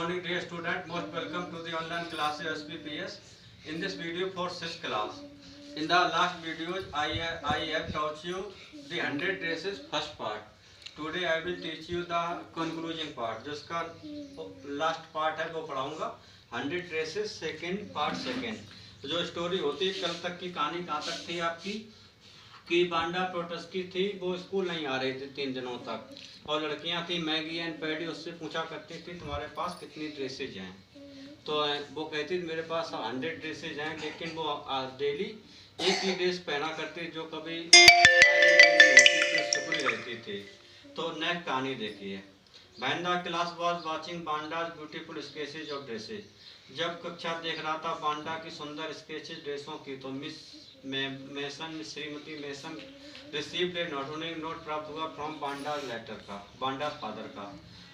morning dear student, most welcome to the online class SPPS. In this video for 6th class. In the last video I have taught you the 100 dresses first part. Today I will teach you the conclusion part. जिसका last part है वो पढ़ाऊंगा 100 dresses second part second. जो story होती है कल तक की कहानी कहाँ तक थी आपकी कि बांडा प्रोटेस्ट की थी, वो स्कूल नहीं आ रही थी 3 दिनों तक, और लड़कियां थी मैगी एंड पैडी, उससे पूछा करती थी तुम्हारे पास कितनी ड्रेसेज हैं। तो वो कहती थी मेरे पास 100 ड्रेसेज हैं, लेकिन वो डेली एक ही ड्रेस पहना करती जो कभी स्कूल रहती थी। तो नेक्स्ट कहानी देखिए। When the class was watching बांडा's beautiful sketches of dresses, जब कक्षा देख रहा था बांडा की सुंदर स्केचेस ड्रेसों की, तो मिस मेसन श्रीमती मेसन रिसीव्ड ए नोट प्राप्त हुआ फ्रॉम बांडा लेटर का, बांडा फादर का।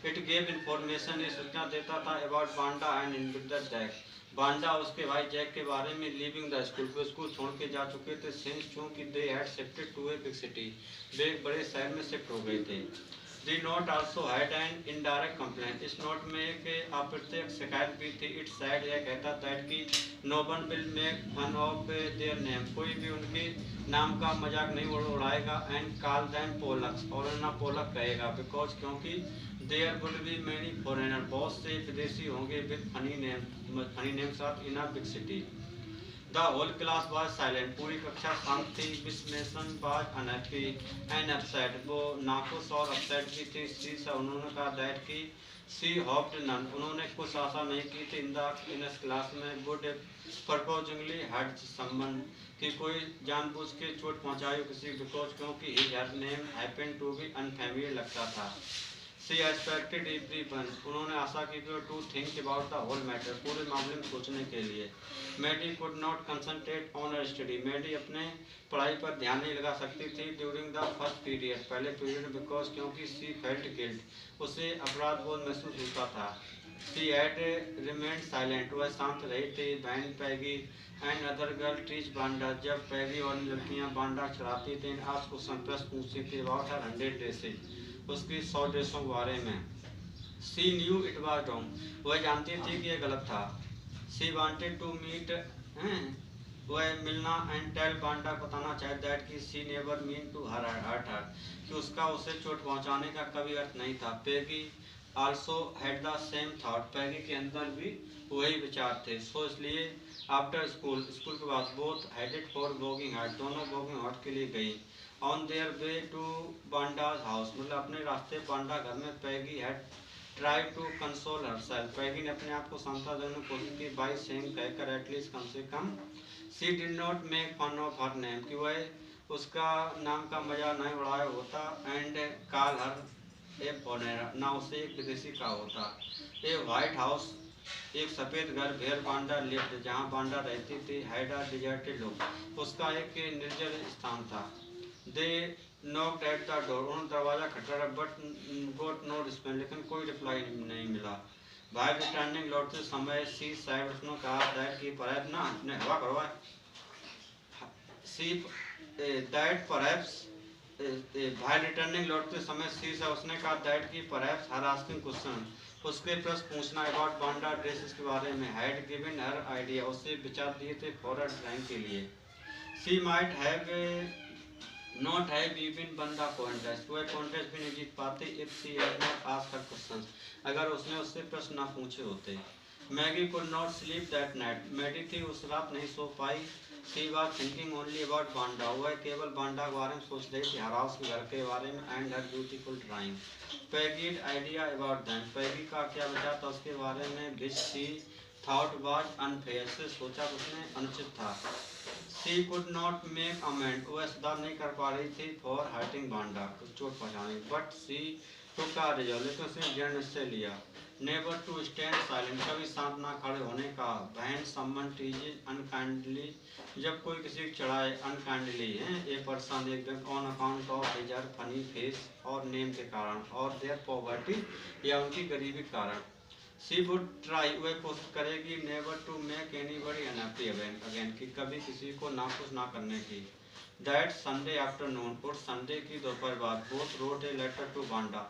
इट गेव इन्फॉर्मेशन, ये सूचना देता था about Wanda and individual Jack, Wanda उसके भाई जैक के बारे में। लिविंग द स्कूल, वो स्कूल छोड़ के जा चुके थे। सिंस चूंकि they had shifted to a big city, वे एक बड़े शहर में शिफ्ट हो गए थे। The note also had an indirect complaint, इस नोट में एक अप्रत्यक्ष शिकायत भी थी। इट said, यह कहता था कि no one will make fun of their name, कोई भी उनके नाम का मजाक नहीं उड़ाएगा। and call them Polacks, और उन्हें पोलक कहेगा। because, क्योंकि there would be many foreigners, बहुत से विदेशी होंगे with funny name साथ in a big city. The whole class was silent, पूरी कक्षा शांत थी। Miss mason was unhappy and upset, वो नाखुश और upset भी थी। She said, उन्होंने कहा that कि she hoped none, उन्होंने कुछ आशा नहीं की थी in this class में would purposely hurt someone, कि कोई जानबूझ के चोट पहुंचाई किसी, because, क्योंकि his name happened to be unfamiliar लगता था। She expected everyone, उन्होंने आशा की to think about the whole matter, पूरे मामले में सोचने के लिए। Maddie could not concentrate on her study, Maddie अपने पढ़ाई पर ध्यान नहीं लगा सकती थी during the first period, पहले पीरियड, because, क्योंकि she felt guilt, उसे अपराध बोध महसूस होता था। She had remained silent, वह शांत रही थी। When Peggy and other girls teach बांडा, जब पैगी और लड़कियां बांडा चढ़ाती थी, आपको प्रश्न पूछती थी about her 100 dresses, उसकी 100 ड्रेसों के बारे में। She knew it was wrong, वह जानती थी कि यह गलत था। She wanted to meet, वह मिलना and tell बांडा को बताना चाहे that कि she never meant to hurt her, कि उसका उसे चोट पहुंचाने का कभी अर्थ नहीं था। Peggy also had the same thought, पैगी के अंदर भी वही विचार थे। So इसलिए after school के बाद both headed for Bogging Hut, दोनों Bogging Hut के लिए गई। On their way to बांडा's house, मतलब अपने रास्ते बांडा घर में, पैगी had tried to console herself, पैगी ने अपने आप को सांत्वना देने की कोशिश की by saying, कहकर at least, कम से कम, she did not make fun of her name, कि वह उसका नाम का मजा नहीं उड़ाया होता, and call her a foreigner, ना उसे एक विदेशी का होता। A white house, एक सफ़ेद घर, भेड़ बांडा lived, जहाँ बांडा रहती थी, had a deserted look, उसका एक निर्जन स्थान था। They knocked at the door, उन्होंने दरवाजा खटखटाया, but got no response, लेकिन कोई रिप्लाई नहीं मिला। भाई रिटर्निंग लौटते समय she said, उसने कहा that कि perhaps ना ने हवा करवा she that perhaps भाई रिटर्निंग लौटते समय she said, उसने कहा that कि perhaps her asking question, उसके प्रश्न पूछना about बांडा ड्रेसेस के बारे में, had given her idea, उससे विचार दिए थे for a ड्राइंग के लिए। She might have not have even won the contest, वह कॉन्टेस्ट भी नहीं जीत पाते if she had not asked her questions, अगर उसने उससे प्रश्न ना पूछे होते। Maggie could not sleep that night, Maddie थी उस रात नहीं सो पाई। She was thinking only about बांडा, वह केवल बांडा के बारे में सोच रही थी, हर हाउस के घर के बारे में, and her beautiful drawing। Peggy's idea about them, पैगी का क्या विचार था उसके बारे में, which she thought was unfair, से सोचा उसने अनुचित था। She could not make amends, वह सुधार नहीं कर पा रही थी for hurting बांडा, चोट पहुंचाने, but she took a resolve, लेकिन उसने दृढ़ निश्चय लिया। Never to stand silent, कभी शांत ना खड़े होने का। When someone teases unkindly, जब कोई किसी को चढ़ाए unkindly, a person एक व्यक्ति on account of his funny face और name के कारण, और their poverty, या उनकी गरीबी के कारण। She would try, वह कोशिश करेगी never to make anybody unhappy again, कि कभी किसी को नाखुश ना करने की। That Sunday afternoon, और संडे की दोपहर बाद, both wrote a letter to बांडा,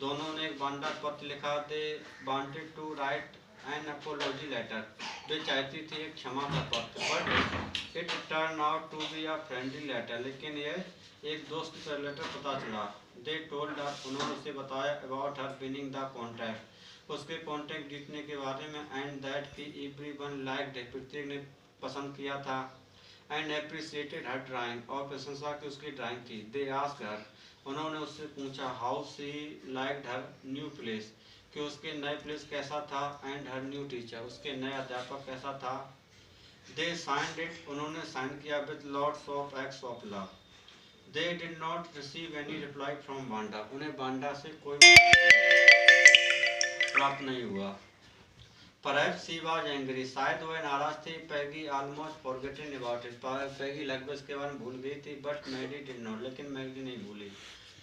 दोनों ने एक बांडा पत्र लिखा। They wanted to write an apology letter, वे चाहती थी एक क्षमा का पत्र, but it turn out to be a friendly letter, लेकिन यह एक दोस्त का लेटर पता चला। दे टोल्ड हर, उन्होंने उसे बताया about her winning the contract, उसके कॉन्ट्रैक्ट जीतने के बारे में, एंड दैट की एवरीवन लाइक्ड, प्रत्येक ने पसंद किया था, एंड एप्रिसिएटेड हर ड्राइंग, और प्रशंसा की उसकी ड्राइंग की। दे आस्क्ड हर, उन्होंने उससे पूछा how she liked her new place, कि उसके नए प्लेस कैसा था, एंड हर न्यू टीचर, उसके नए अध्यापक कैसा था। दे साइंड इट, उन्होंने साइन किया with lots of x of love. They did not receive any reply from Wanda, उन्हें बांडा से कोई प्राप्त नहीं हुआ। परहैप्स शी वाज एंग्री, शायद वह नाराज थी। Peggy almost forgotten about it, Peggy लगभग इसके बारे में भूल गई थी, बट मैडी डिड नॉट, लेकिन मैगी नहीं भूली।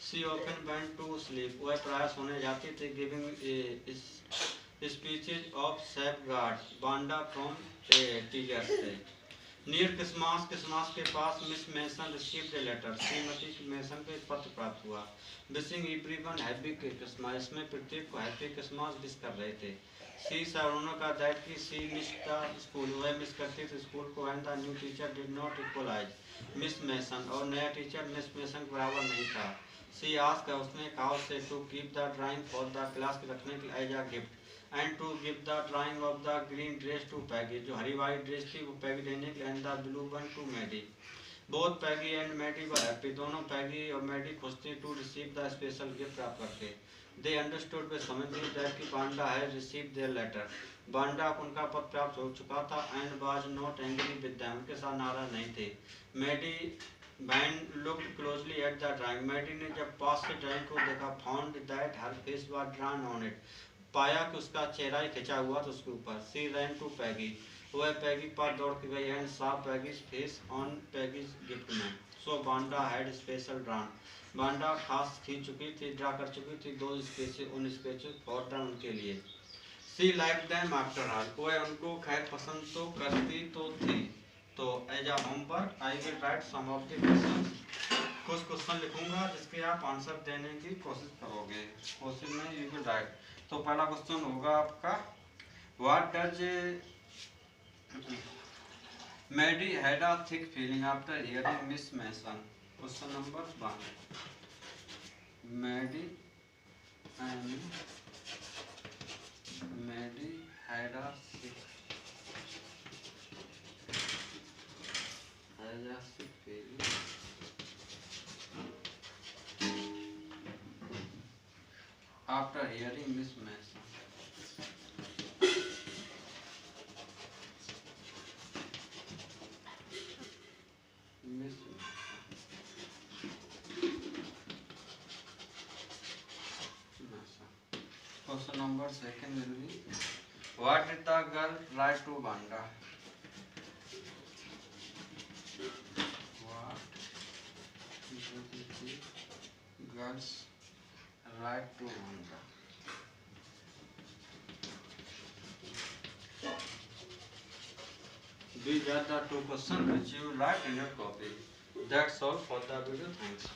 She often went to sleep, वह प्राय सोने जाती थी। Giving speeches of safeguard Wanda from teachers day. Near Christmas, Christmas के पास miss Mason received a letter, श्रीमती मेसन को एक पत्र प्राप्त हुआ। विशिंग एवरीवन हैप्पी क्रिसमस, इसमें प्रत्येक को हैप्पी क्रिसमस विश कर रहे थे। सी उन्होंने कहा दैट की सी मिस द स्कूल, वह मिस करती थी स्कूल को, and the new teacher did not equalize Miss Mason, और नया टीचर मिस मेसन के बराबर नहीं था। सी आस्क्ड, उसने कहा उससे to keep the drawing for the class के रखने के लिए as a gift, and to give the drawing of the green dress to Peggy, जो हरी वाली ड्रेस थी वो पैगी देने के लिए, and the blue one to Maddie. Both Peggy and Maddie were happy, दोनों पैगी और मैडी खुश थी to receive the special gift प्राप्त करके। दे अंडरस्टूड, वे समझ गई दैट की Wanda had received their letter, Wanda को उनका पत्र प्राप्त हो चुका था, and was not angry with them, उनके साथ नाराज नहीं थे। Maddie when looked closely at the drawing, Maddie ने जब पास से ड्राइंग को देखा, found that her face was drawn on it, पाया कि उसका चेहरा ही खिंचा हुआ था उसके ऊपर। सी रैन टू पैगी, वह पैगी पर दौड़ के गई, एंड सा Peggy's face on Peggy's gift में। सो बांडा हैड स्पेशल ड्रॉन, बांडा खास खींच चुकी थी, ड्रा कर चुकी थी दो स्केचेस, उन स्केचेस फॉर ड्रॉन उनके लिए। She like them after all, वह उनको खैर पसंद तो करती तो थी। तो as a homework I will write some of the question, कुछ क्वेश्चन लिखूंगा जिसके आप आंसर देने की कोशिश करोगे। क्वेश्चन में यू विल राइट। तो पहला क्वेश्चन होगा आपका, what does Maddie had a thick feeling after hearing Miss Mason. Question number 1, Maddie had a thick feeling after hearing Miss Mason. Question number 2 will be, what did the girl write to Banda? What did the girls write to Banda? These are the 2 questions which you write in your copy. That's all for the video. Thanks.